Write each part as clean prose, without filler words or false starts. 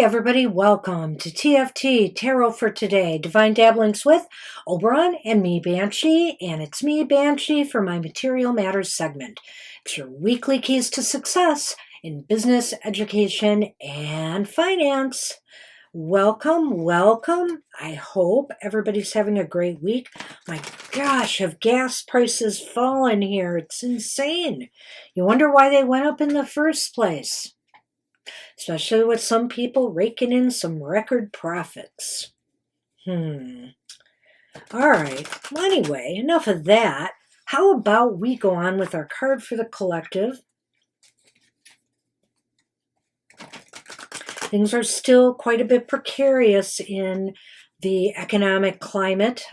everybody, welcome to TFT Tarot for Today, Divine Dabblings with Oberon and me, Banshee, and it's me, Banshee, for my Material Matters segment. It's your weekly keys to success in business, education, and finance. Welcome, welcome. I hope everybody's having a great week. My gosh, have gas prices fallen here? It's insane. You wonder why they went up in the first place. Especially with some people raking in some record profits. All right. Well, anyway, enough of that. How about we go on with our card for the collective? Things are still quite a bit precarious in the economic climate.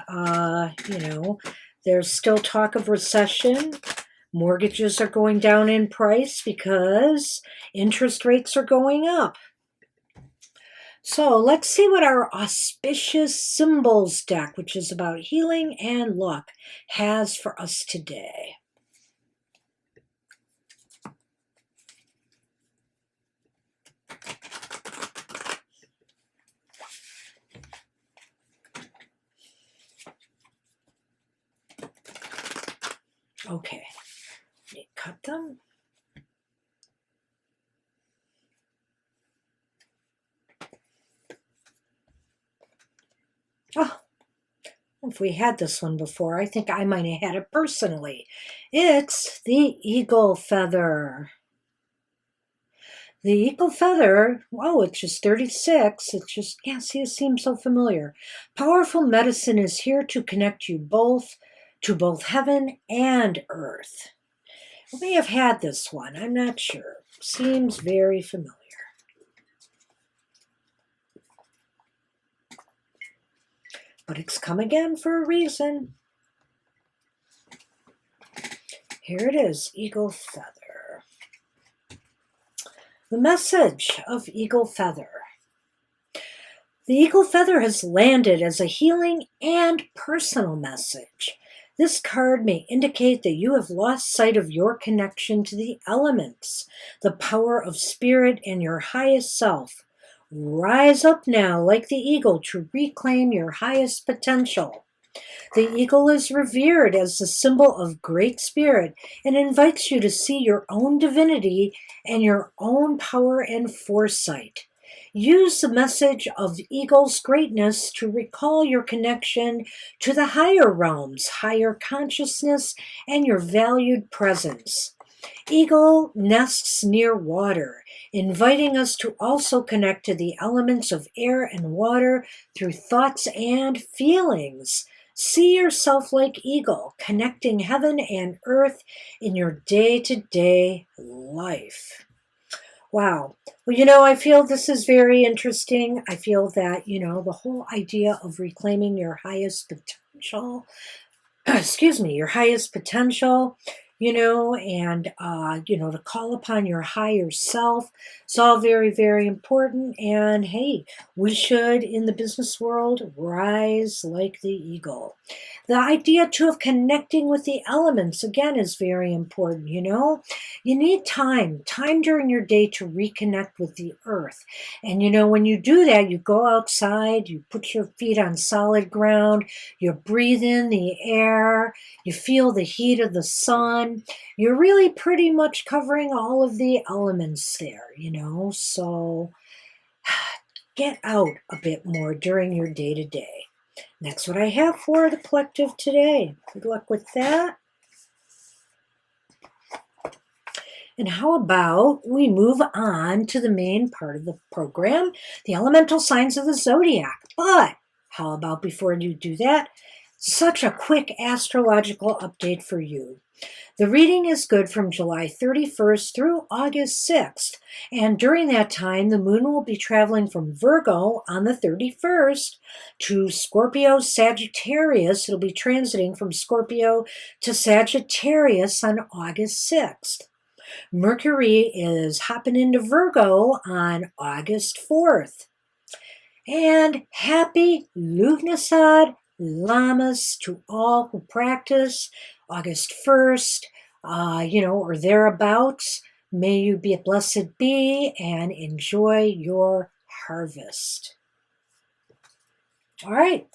There's still talk of recession. Mortgages are going down in price because interest rates are going up. So let's see what our auspicious symbols deck, which is about healing and luck, has for us today. Okay, let me cut them. Oh, if we had this one before, I think I might have had it personally. It's the eagle feather. The eagle feather, it's just 36. It's just, see, it seems so familiar. Powerful medicine is here to connect you both to both heaven and earth. We may have had this one, I'm not sure. Seems very familiar. But it's come again for a reason. Here it is, eagle feather. The message of eagle feather. The eagle feather has landed as a healing and personal message. This card may indicate that you have lost sight of your connection to the elements, the power of spirit, and your highest self. Rise up now like the eagle to reclaim your highest potential. The eagle is revered as the symbol of great spirit and invites you to see your own divinity and your own power and foresight. Use the message of the eagle's greatness to recall your connection to the higher realms, higher consciousness, and your valued presence. Eagle nests near water, inviting us to also connect to the elements of air and water through thoughts and feelings. See yourself like eagle, connecting heaven and earth in your day-to-day life. Wow. Well, I feel this is very interesting. I feel that, the whole idea of reclaiming your highest potential, your highest potential, and, to call upon your higher self. It's all very, very important. And hey, we should, in the business world, rise like the eagle. The idea, too, of connecting with the elements, again, is very important, You need time during your day to reconnect with the earth. And, when you do that, you go outside, you put your feet on solid ground, you breathe in the air, you feel the heat of the sun. You're really pretty much covering all of the elements there, So get out a bit more during your day-to-day. That's what I have for the collective today. Good luck with that. And how about we move on to the main part of the program, the elemental signs of the Zodiac. But how about before you do that, such a quick astrological update for you. The reading is good from July 31st through August 6th. And during that time, the moon will be traveling from Virgo on the 31st to Scorpio Sagittarius. It'll be transiting from Scorpio to Sagittarius on August 6th. Mercury is hopping into Virgo on August 4th. And happy Lugnasad Lamas to all who practice August 1st, or thereabouts. May you be a blessed be and enjoy your harvest. All right,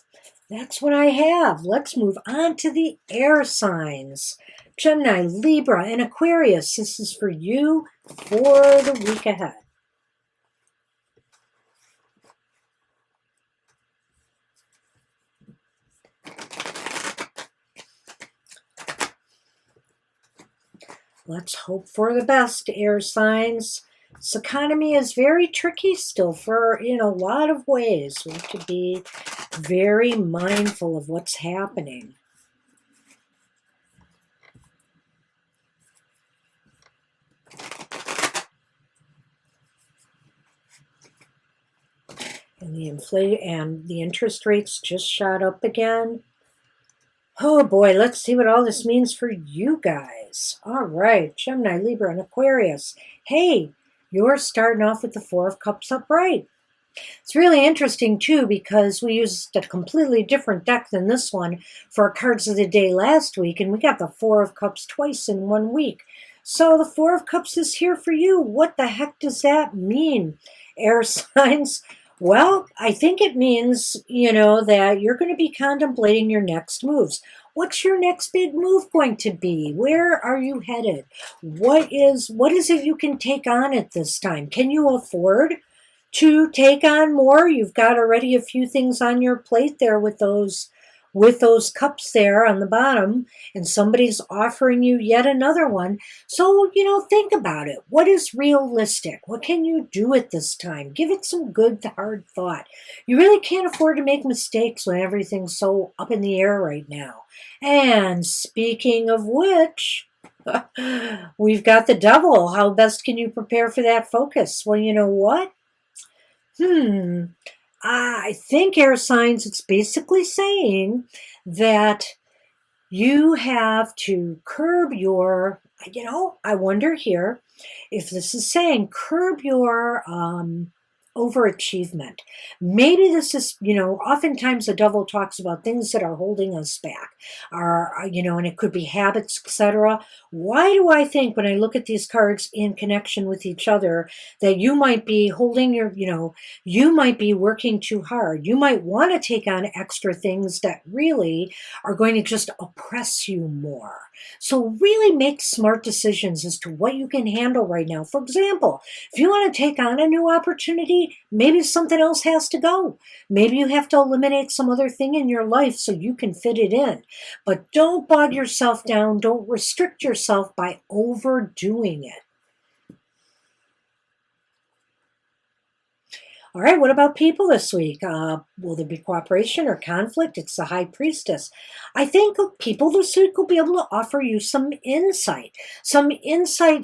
that's what I have. Let's move on to the air signs. Gemini, Libra, and Aquarius. This is for you for the week ahead. Let's hope for the best, air signs. This economy is very tricky still in a lot of ways. We have to be very mindful of what's happening. And the interest rates just shot up again. Oh boy, let's see what all this means for you guys. All right, Gemini, Libra, and Aquarius. Hey, you're starting off with the Four of Cups upright. It's really interesting too because we used a completely different deck than this one for our cards of the day last week, and we got the Four of Cups twice in 1 week. So the Four of Cups is here for you. What the heck does that mean, air signs? Well, I think it means, that you're going to be contemplating your next moves. What's your next big move going to be? Where are you headed? What is it you can take on at this time? Can you afford to take on more? You've got already a few things on your plate there with those cups there on the bottom, and somebody's offering you yet another one. So, think about it. What is realistic? What can you do at this time? Give it some good, hard thought. You really can't afford to make mistakes when everything's so up in the air right now. And speaking of which, we've got the Devil. How best can you prepare for that focus? Well, you know what? I think, air signs, it's basically saying that you have to curb your, I wonder here if this is saying curb your overachievement. Maybe this is, oftentimes the Devil talks about things that are holding us back, and it could be habits, etc. Why do I think when I look at these cards in connection with each other that you might be holding you might be working too hard. You might want to take on extra things that really are going to just oppress you more. So really make smart decisions as to what you can handle right now. For example, if you want to take on a new opportunity, maybe something else has to go. Maybe you have to eliminate some other thing in your life so you can fit it in. But don't bog yourself down. Don't restrict yourself by overdoing it. All right, what about people this week? Will there be cooperation or conflict? It's the High Priestess. I think people this week will be able to offer you some insight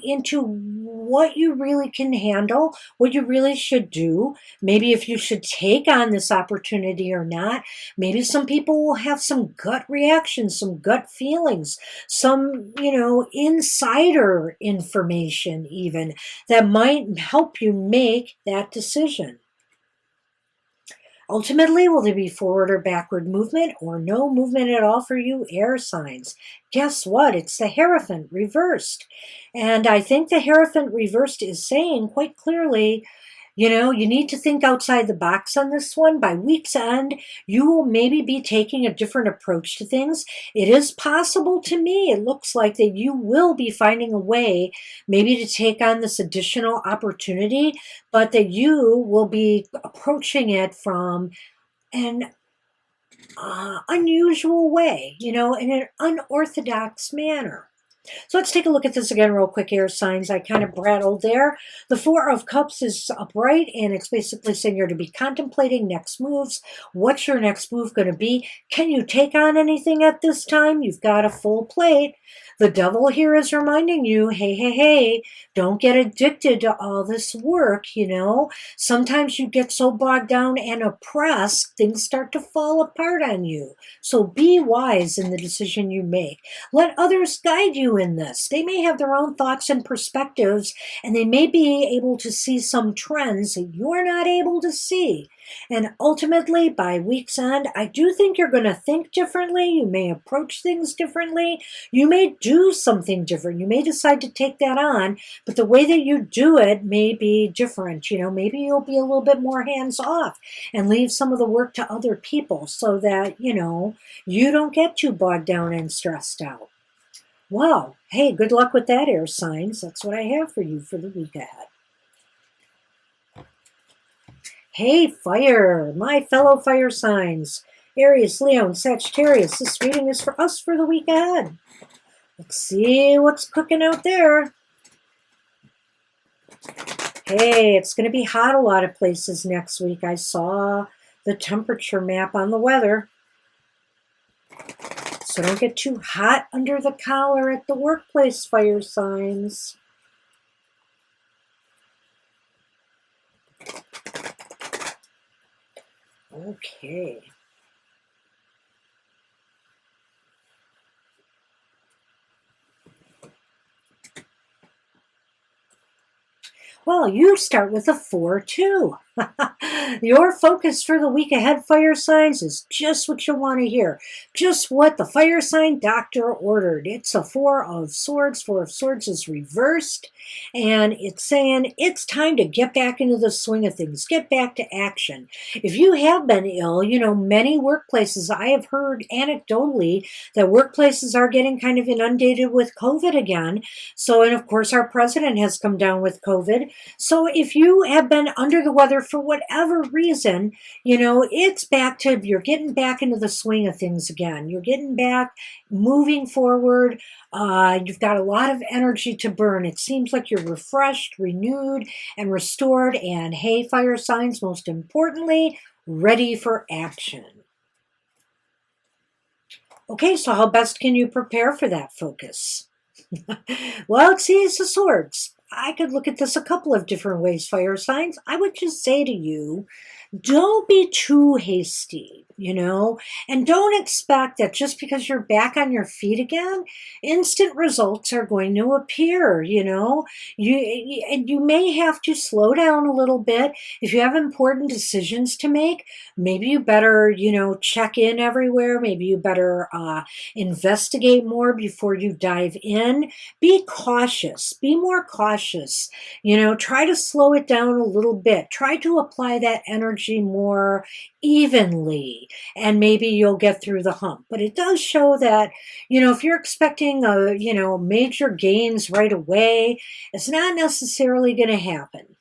into what you really can handle, what you really should do, maybe if you should take on this opportunity or not. Maybe some people will have some gut reactions, some gut feelings, some, insider information even that might help you make that decision. Ultimately, will there be forward or backward movement or no movement at all for you, air signs? Guess what? It's the Hierophant reversed. And I think the Hierophant reversed is saying quite clearly, you need to think outside the box on this one. By week's end, you will maybe be taking a different approach to things. It is possible to me, it looks like that you will be finding a way maybe to take on this additional opportunity, but that you will be approaching it from an unusual way, in an unorthodox manner. So let's take a look at this again real quick, air signs. I kind of prattled there. The Four of Cups is upright, and it's basically saying you're to be contemplating next moves. What's your next move going to be? Can you take on anything at this time? You've got a full plate. The Devil here is reminding you, hey, don't get addicted to all this work, Sometimes you get so bogged down and oppressed, things start to fall apart on you. So be wise in the decision you make. Let others guide you you in this. They may have their own thoughts and perspectives, and they may be able to see some trends that you're not able to see. And ultimately, by week's end, I do think you're going to think differently. You may approach things differently. You may do something different. You may decide to take that on, but the way that you do it may be different. Maybe you'll be a little bit more hands off and leave some of the work to other people so that, you don't get too bogged down and stressed out. Well, hey, good luck with that, air signs. That's what I have for you for the week ahead. Hey, fire, my fellow fire signs, Aries, Leo, and Sagittarius. This reading is for us for the week ahead. Let's see what's cooking out there. Hey, it's going to be hot a lot of places next week. I saw the temperature map on the weather. So don't get too hot under the collar at the workplace, fire signs. Okay. Well, you start with a 4-2. Your focus for the week ahead, fire signs, is just what you want to hear. Just what the fire sign doctor ordered. It's a 4 of Swords. 4 of Swords is reversed. And it's saying it's time to get back into the swing of things. Get back to action. If you have been ill, many workplaces, I have heard anecdotally that workplaces are getting kind of inundated with COVID again. So, and of course, our president has come down with COVID. So if you have been under the weather for whatever reason, it's back to, you're getting back into the swing of things again. You're getting back, moving forward. You've got a lot of energy to burn. It seems like you're refreshed, renewed, and restored. And hey, fire signs, most importantly, ready for action. Okay, so how best can you prepare for that focus? Well, it's the Ace of Swords. I could look at this a couple of different ways, fire signs. I would just say to you, don't be too hasty, and don't expect that just because you're back on your feet again, instant results are going to appear, You may have to slow down a little bit. If you have important decisions to make, maybe you better, check in everywhere. Maybe you better investigate more before you dive in. Be cautious. Be more cautious. Try to slow it down a little bit. Try to apply that energy more evenly, and maybe you'll get through the hump. But it does show that, if you're expecting major gains right away, it's not necessarily going to happen.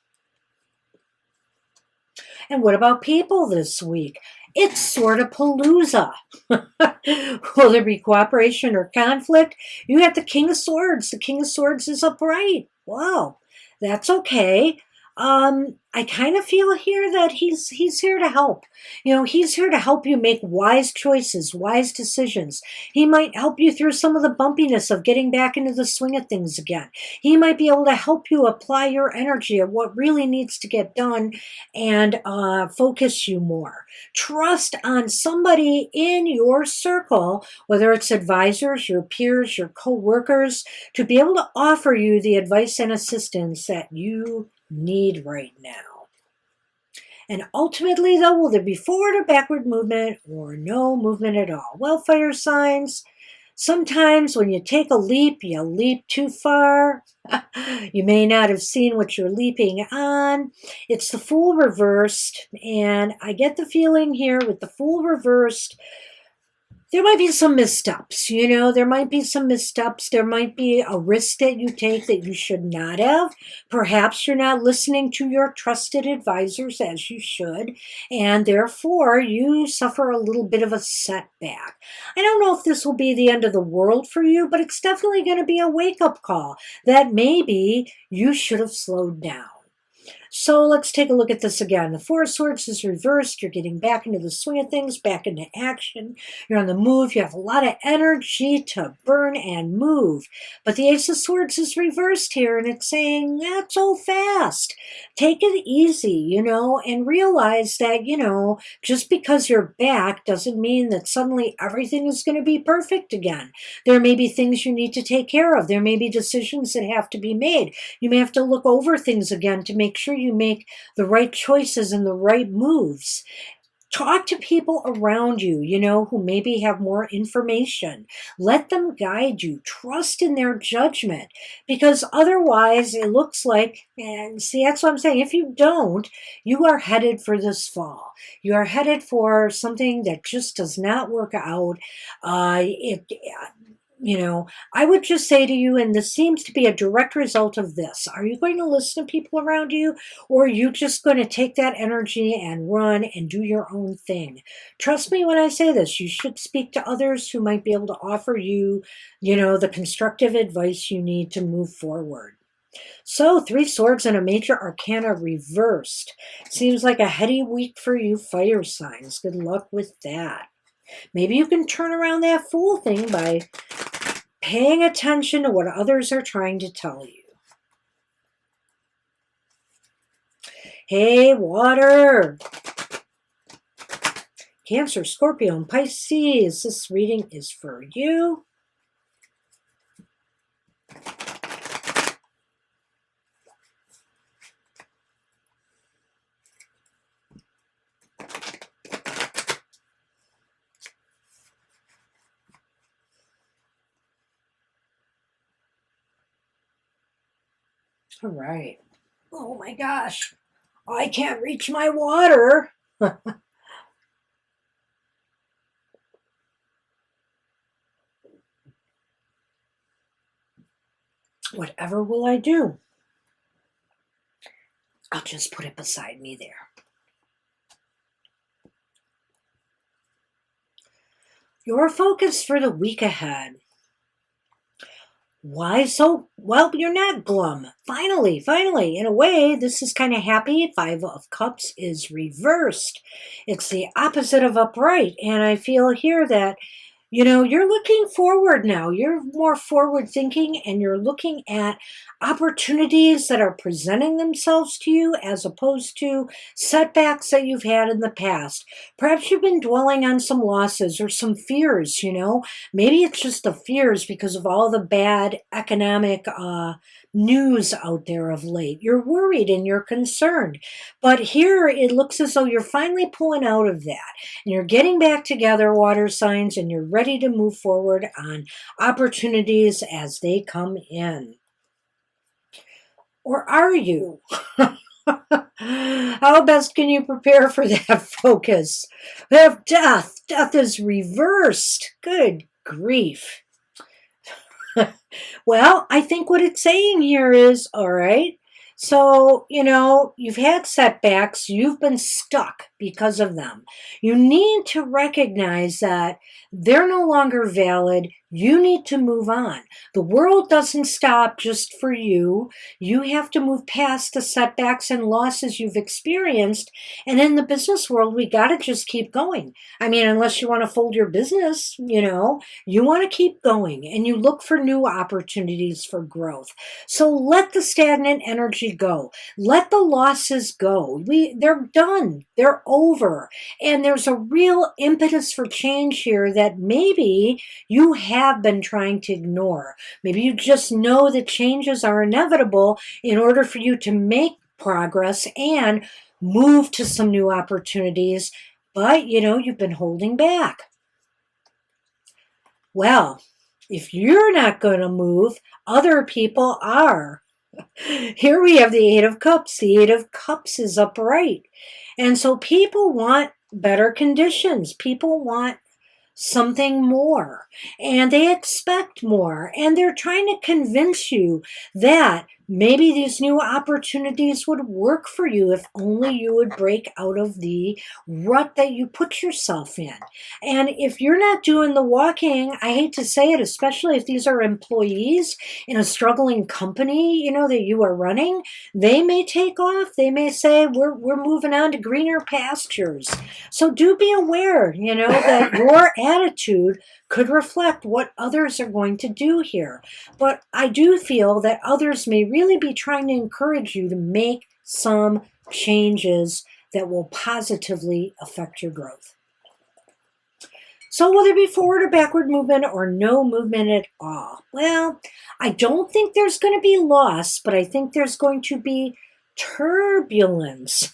And what about people this week? It's sort of palooza. Will there be cooperation or conflict? You have the King of Swords. The King of Swords is upright. Wow, that's okay. I kind of feel here that he's here to help. He's here to help you make wise choices, wise decisions. He might help you through some of the bumpiness of getting back into the swing of things again. He might be able to help you apply your energy at what really needs to get done and focus you more. Trust on somebody in your circle, whether it's advisors, your peers, your co-workers, to be able to offer you the advice and assistance that you need right now. And ultimately, though, will there be forward or backward movement or no movement at all? Well, fire signs, sometimes when you take a leap, you leap too far. You may not have seen what you're leaping on. It's the Fool reversed, and I get the feeling here with the Fool reversed, there might be some missteps, there might be some missteps. There might be a risk that you take that you should not have. Perhaps you're not listening to your trusted advisors as you should, and therefore you suffer a little bit of a setback. I don't know if this will be the end of the world for you, but it's definitely going to be a wake-up call that maybe you should have slowed down. So let's take a look at this again. The Four of Swords is reversed. You're getting back into the swing of things, back into action. You're on the move. You have a lot of energy to burn and move. But the Ace of Swords is reversed here, and it's saying, not so fast. Take it easy, and realize that, just because you're back doesn't mean that suddenly everything is going to be perfect again. There may be things you need to take care of. There may be decisions that have to be made. You may have to look over things again to make sure you make the right choices and the right moves. Talk to people around you, who maybe have more information. Let them guide you. Trust in their judgment, because otherwise it looks like, and see, that's what I'm saying. If you don't, you are headed for this fall. You are headed for something that just does not work out. I would just say to you, and this seems to be a direct result of this, are you going to listen to people around you, or are you just going to take that energy and run and do your own thing? Trust me when I say this, you should speak to others who might be able to offer you, the constructive advice you need to move forward. So, Three Swords and a Major Arcana reversed. Seems like a heady week for you fire signs. Good luck with that. Maybe you can turn around that Fool thing by paying attention to what others are trying to tell you. Hey, water. Cancer, Scorpio, and Pisces. This reading is for you. All right. Oh my gosh. I can't reach my water. Whatever will I do? I'll just put it beside me there. Your focus for the week ahead. Why so? Well, you're not glum. Finally, in a way, this is kind of happy. Five of Cups is reversed. It's the opposite of upright. And I feel here that, you're looking forward now. You're more forward thinking, and you're looking at opportunities that are presenting themselves to you as opposed to setbacks that you've had in the past. Perhaps you've been dwelling on some losses or some fears, Maybe it's just the fears because of all the bad economic news out there of late. You're worried and you're concerned. But here it looks as though you're finally pulling out of that. And you're getting back together, water signs, and you're ready to move forward on opportunities as they come in. Or are you? How best can you prepare for that focus? We have death. Death is reversed. Good grief. Well, I think what it's saying here is, all right, so, you've had setbacks, you've been stuck because of them. You need to recognize that they're no longer valid. You need to move on. The world doesn't stop just for you. You have to move past the setbacks and losses you've experienced. And in the business world, we got to just keep going. I mean, unless you want to fold your business, you want to keep going and you look for new opportunities for growth. So let the stagnant energy go. Let the losses go. They're done. They're over. And there's a real impetus for change here that maybe you have been trying to ignore. Maybe you just know that changes are inevitable in order for you to make progress and move to some new opportunities, but you've been holding back. Well, if you're not going to move, other people are. Here we have the Eight of Cups. The Eight of Cups is upright. And so people want better conditions. People want something more, and they expect more, and they're trying to convince you that maybe these new opportunities would work for you if only you would break out of the rut that you put yourself in. And if you're not doing the walking, I hate to say it, especially if these are employees in a struggling company, that you are running, they may take off. They may say, we're moving on to greener pastures. So do be aware, that your attitude could reflect what others are going to do here. But I do feel that others may really be trying to encourage you to make some changes that will positively affect your growth. So will there be forward or backward movement or no movement at all? Well, I don't think there's going to be loss, but I think there's going to be turbulence.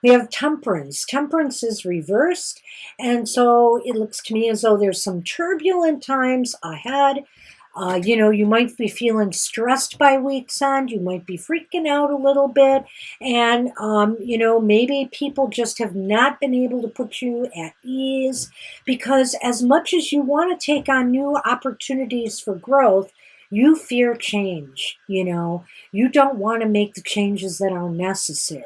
We have temperance. Temperance is reversed. And so it looks to me as though there's some turbulent times ahead. You might be feeling stressed by week's end. You might be freaking out a little bit. And, maybe people just have not been able to put you at ease, because as much as you want to take on new opportunities for growth, you fear change. You don't want to make the changes that are necessary.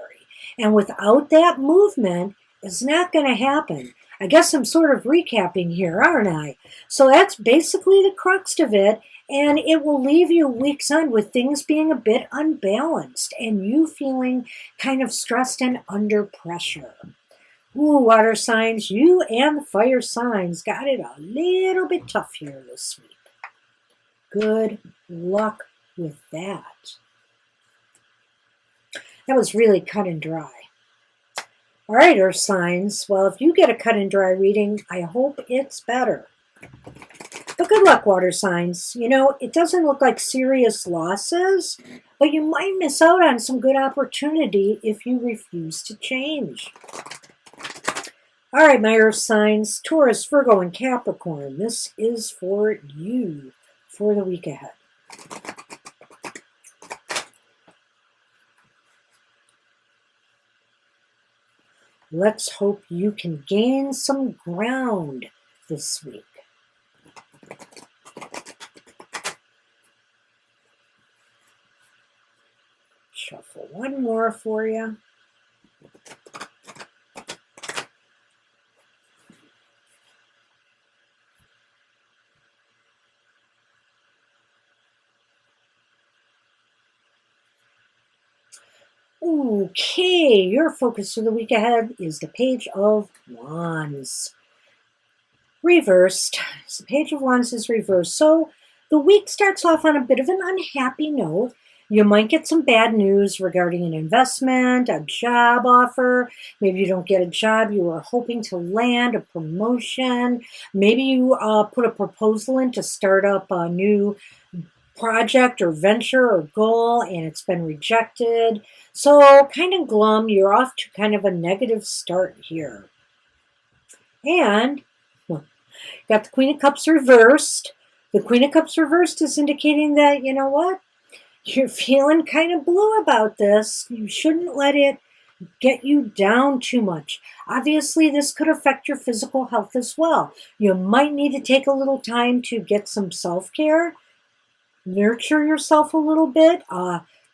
And without that movement, it's not going to happen. I guess I'm sort of recapping here, aren't I? So that's basically the crux of it, and it will leave you weeks on with things being a bit unbalanced and you feeling kind of stressed and under pressure. Ooh, water signs, you and the fire signs got it a little bit tough here this week. Good luck with that. That was really cut and dry. All right, Earth signs. Well, if you get a cut and dry reading, I hope it's better. But good luck, water signs. It doesn't look like serious losses, but you might miss out on some good opportunity if you refuse to change. All right, my Earth signs, Taurus, Virgo, and Capricorn. This is for you for the week ahead. Let's hope you can gain some ground this week. Shuffle one more for you. Okay, your focus for the week ahead is the Page of Wands. Reversed. So the Page of Wands is reversed. So the week starts off on a bit of an unhappy note. You might get some bad news regarding an investment, a job offer. Maybe you don't get a job you were hoping to land, a promotion. Maybe you put a proposal in to start up a new project or venture or goal and it's been rejected. So kind of glum, you're off to kind of a negative start here. And got the Queen of Cups reversed. The Queen of Cups reversed is indicating that, you're feeling kind of blue about this. You shouldn't let it get you down too much. Obviously, this could affect your physical health as well. You might need to take a little time to get some self-care. Nurture yourself a little bit.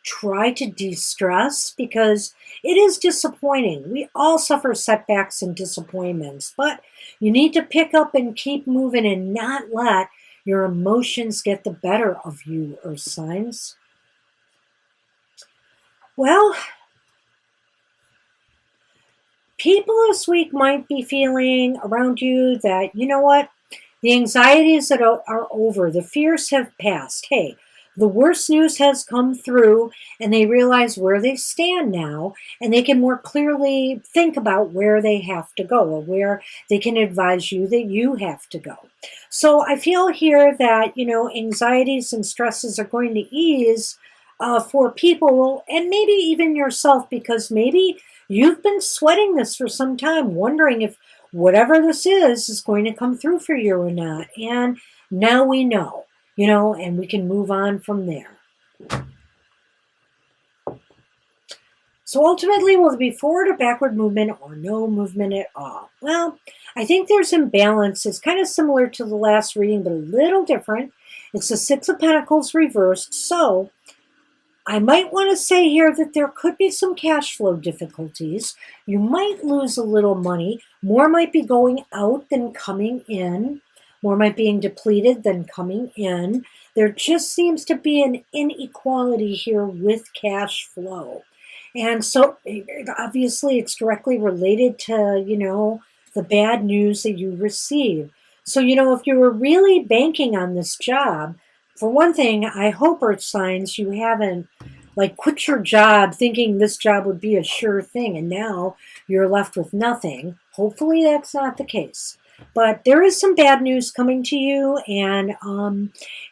Try to de-stress because it is disappointing. We all suffer setbacks and disappointments, but you need to pick up and keep moving and not let your emotions get the better of you, Earth signs. Well, people this week might be feeling around you that, the anxieties that are over, the fears have passed. Hey, the worst news has come through and they realize where they stand now and they can more clearly think about where they have to go or where they can advise you that you have to go. So I feel here that, anxieties and stresses are going to ease for people and maybe even yourself, because maybe you've been sweating this for some time, wondering if whatever this is going to come through for you or not. And now we know. And we can move on from there. So ultimately, will there be forward or backward movement or no movement at all? Well, I think there's imbalance. It's kind of similar to the last reading, but a little different. It's the Six of Pentacles reversed. So I might want to say here that there could be some cash flow difficulties. You might lose a little money. More might be going out than coming in. More might be depleted than coming in. There just seems to be an inequality here with cash flow. And so obviously it's directly related to, the bad news that you receive. So, if you were really banking on this job, for one thing, I hope, Earth signs, you haven't quit your job thinking this job would be a sure thing, and now you're left with nothing. Hopefully that's not the case. But there is some bad news coming to you, and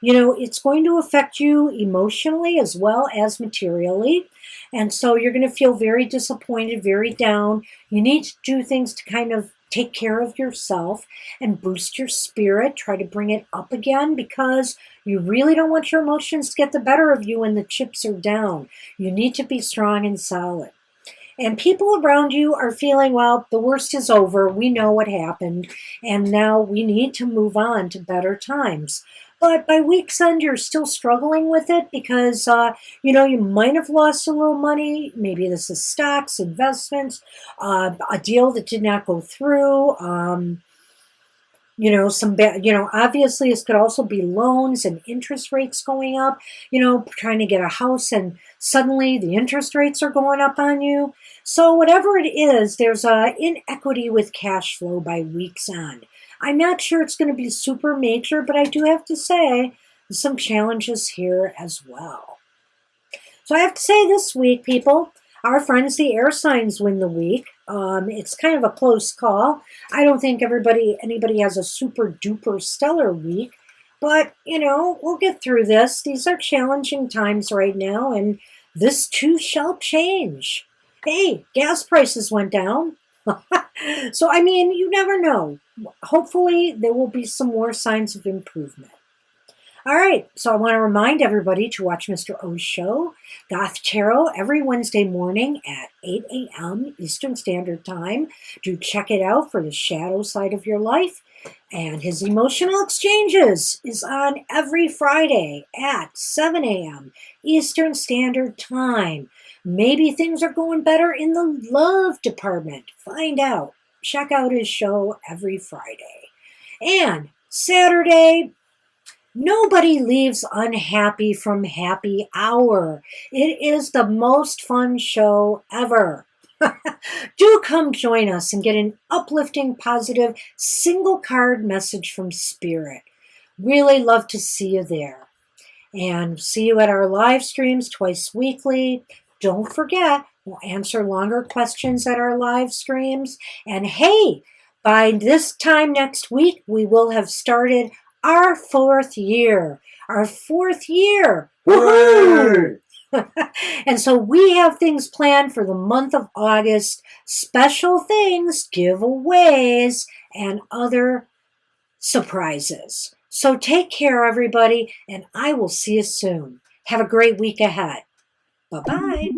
it's going to affect you emotionally as well as materially. And so you're going to feel very disappointed, very down. You need to do things to kind of take care of yourself and boost your spirit. Try to bring it up again, because you really don't want your emotions to get the better of you when the chips are down. You need to be strong and solid. And people around you are feeling, well, the worst is over. We know what happened. And now we need to move on to better times. But by week's end, you're still struggling with it because, you might have lost a little money. Maybe this is stocks, investments, a deal that did not go through. Some bad, obviously this could also be loans and interest rates going up, trying to get a house and suddenly the interest rates are going up on you. So whatever it is, there's a inequity with cash flow by week's end. I'm not sure it's going to be super major, but I do have to say there's some challenges here as well. So I have to say this week, people, our friends, the air signs, win the week. It's kind of a close call. I don't think anybody has a super duper stellar week, but we'll get through this. These are challenging times right now, and this too shall change. Hey, gas prices went down. So, you never know. Hopefully, there will be some more signs of improvement. All right, so I want to remind everybody to watch Mr. O's show, Goth Tarot, every Wednesday morning at 8 a.m. Eastern Standard Time. Do check it out for the shadow side of your life. And his Emotional Exchanges is on every Friday at 7 a.m. Eastern Standard Time. Maybe things are going better in the love department. Find out. Check out his show every Friday. And Saturday, nobody leaves unhappy from Happy Hour. It is the most fun show ever. Do come join us and get an uplifting, positive, single card message from Spirit. Really love to see you there. And see you at our live streams twice weekly. Don't forget, we'll answer longer questions at our live streams. And hey, by this time next week, we will have started our 4th year. Our 4th year. Woohoo! And so we have things planned for the month of August, special things, giveaways, and other surprises. So take care, everybody, and I will see you soon. Have a great week ahead. Bye-bye.